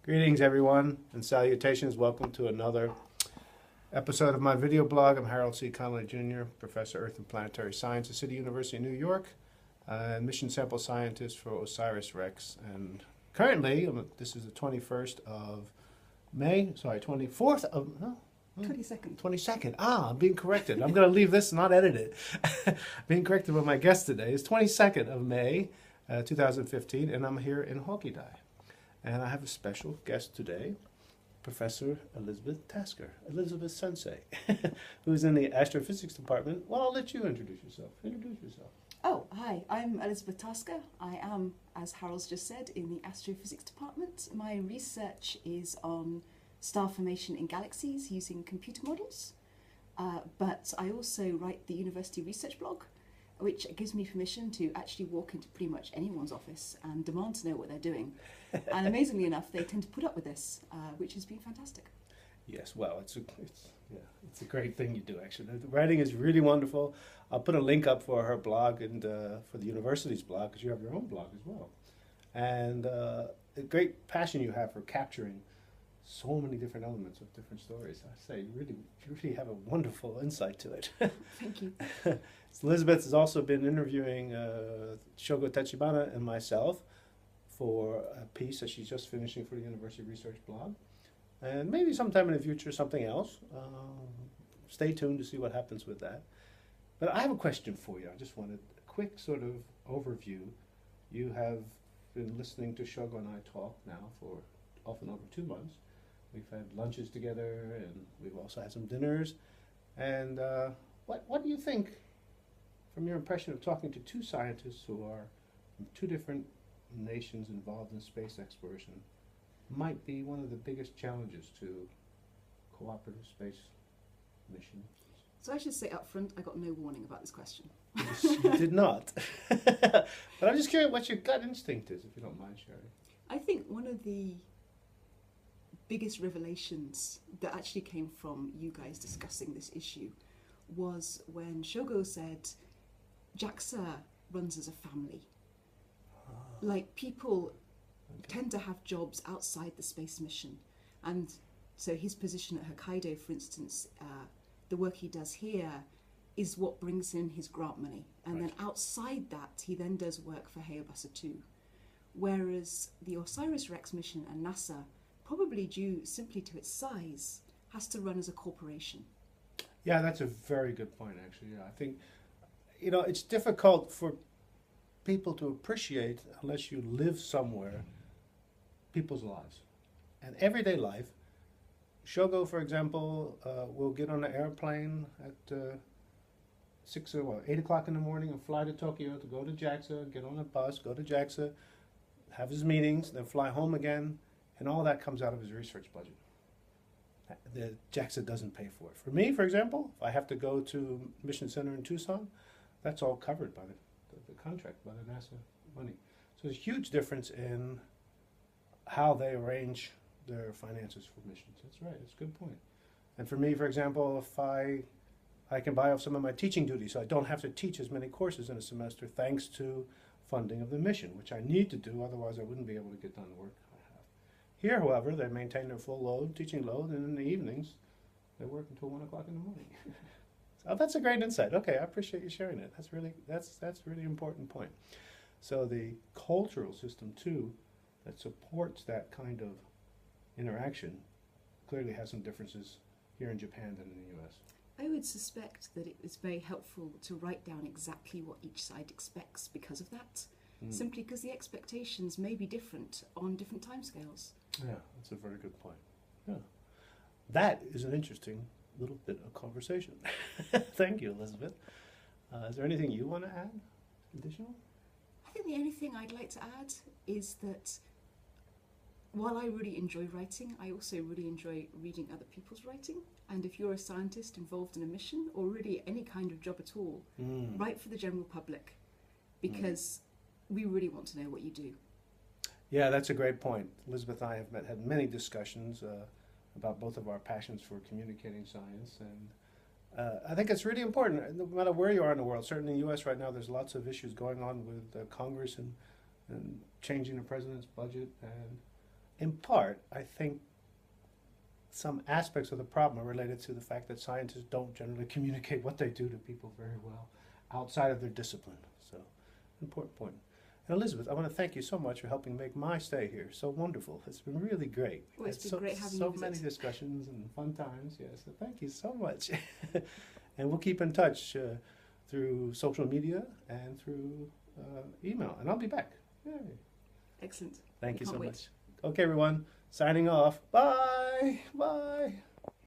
Greetings, everyone, and salutations. Welcome to another episode of my video blog. I'm Harold C. Connolly Jr., Professor Earth and Planetary Science at City University of New York, and mission sample scientist for OSIRIS-REx. And currently, this is the 21st of May, 24th of, no, 22nd. 22nd. I'm being corrected. I'm going to leave this, not edit it. Being corrected by my guest today. It's 22nd of May, 2015, and I'm here in Hawaii. And I have a special guest today, Professor Elizabeth Tasker, Elizabeth Sensei, who's in the astrophysics department. Well, I'll let you introduce yourself. Introduce yourself. Oh, hi, I'm Elizabeth Tasker. I am, as Harold's just said, in the astrophysics department. My research is on star formation in galaxies using computer models, but I also write the university research blog, which gives me permission to actually walk into pretty much anyone's office and demand to know what they're doing. And amazingly enough, they tend to put up with this, which has been fantastic. Yes, well, it's a great thing you do, actually. The writing is really wonderful. I'll put a link up for her blog and for the university's blog, because you have your own blog as well. And a great passion you have for capturing so many different elements of different stories. I say, you really have a wonderful insight to it. Thank you. So Elizabeth has also been interviewing Shogo Tachibana and myself for a piece that she's just finishing for the University Research blog. And maybe sometime in the future, something else. Stay tuned to see what happens with that. But I have a question for you. I just wanted a quick sort of overview. You have been listening to Shogo and I talk now for often over 2 months. We've had lunches together, and we've also had some dinners. And what do you think, from your impression of talking to two scientists who are from two different nations involved in space exploration, might be one of the biggest challenges to cooperative space mission? So I should say up front, I got no warning about this question. You did not. But I'm just curious what your gut instinct is, if you don't mind sharing. I think one of the biggest revelations that actually came from you guys discussing this issue was when Shogo said, JAXA runs as a family. Like, people tend to have jobs outside the space mission. And so his position at Hokkaido, for instance, the work he does here is what brings in his grant money. And then outside that, he then does work for Hayabusa 2. Whereas the OSIRIS-REx mission and NASA, probably due simply to its size, has to run as a corporation. Yeah, that's a very good point, actually. Yeah, I think, it's difficult for people to appreciate, unless you live somewhere, people's lives. And everyday life. Shogo, for example, will get on an airplane at 8 o'clock in the morning and fly to Tokyo to go to JAXA, get on a bus, go to JAXA, have his meetings, then fly home again, and all that comes out of his research budget. The JAXA doesn't pay for it. For me, for example, if I have to go to Mission Center in Tucson, that's all covered by the contract, by the NASA money. So there's a huge difference in how they arrange their finances for missions. That's right, that's a good point. And for me, for example, if I can buy off some of my teaching duties, so I don't have to teach as many courses in a semester thanks to funding of the mission, which I need to do, otherwise I wouldn't be able to get done the work I have. Here, however, they maintain their full load, teaching load, and in the evenings, they work until 1 o'clock in the morning. Oh, that's a great insight. Okay, I appreciate you sharing it. That's a really important point. So the cultural system too, that supports that kind of interaction, clearly has some differences here in Japan than in the U.S. I would suspect that it is very helpful to write down exactly what each side expects because of that, simply because the expectations may be different on different timescales. Yeah, that's a very good point. Yeah, that is an interesting little bit of conversation. Thank you, Elizabeth. Is there anything you want to add additional? I think the only thing I'd like to add is that while I really enjoy writing, I also really enjoy reading other people's writing. And if you're a scientist involved in a mission, or really any kind of job at all, write for the general public, because we really want to know what you do. Yeah, that's a great point. Elizabeth and I have had many discussions about both of our passions for communicating science, and I think it's really important, no matter where you are in the world. Certainly in the U.S. right now, there's lots of issues going on with Congress and changing the president's budget, and in part, I think some aspects of the problem are related to the fact that scientists don't generally communicate what they do to people very well outside of their discipline. So, important point. And Elizabeth, I want to thank you so much for helping make my stay here so wonderful. It's been really great. Well, it's been so, great having so you visit. many discussions and fun times. Yes, so thank you so much. And we'll keep in touch through social media and through email. And I'll be back. Yay. Excellent. Thank you so Can't wait. much. Okay, everyone. Signing off. Bye. Bye.